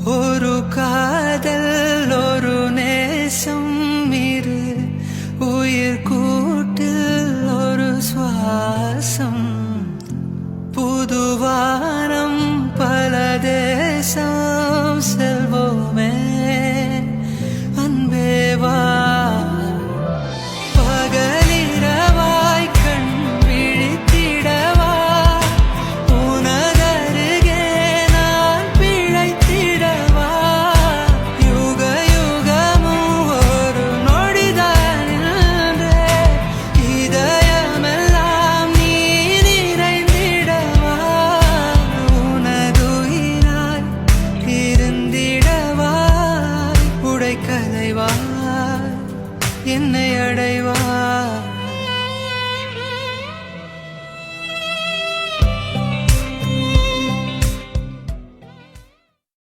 ஒரு காதல் ஒரு நேசம் இரு உயிர் கூட்டில் ஒரு சுவாசம் புதுவானம் பல தேசம் செல்வோம்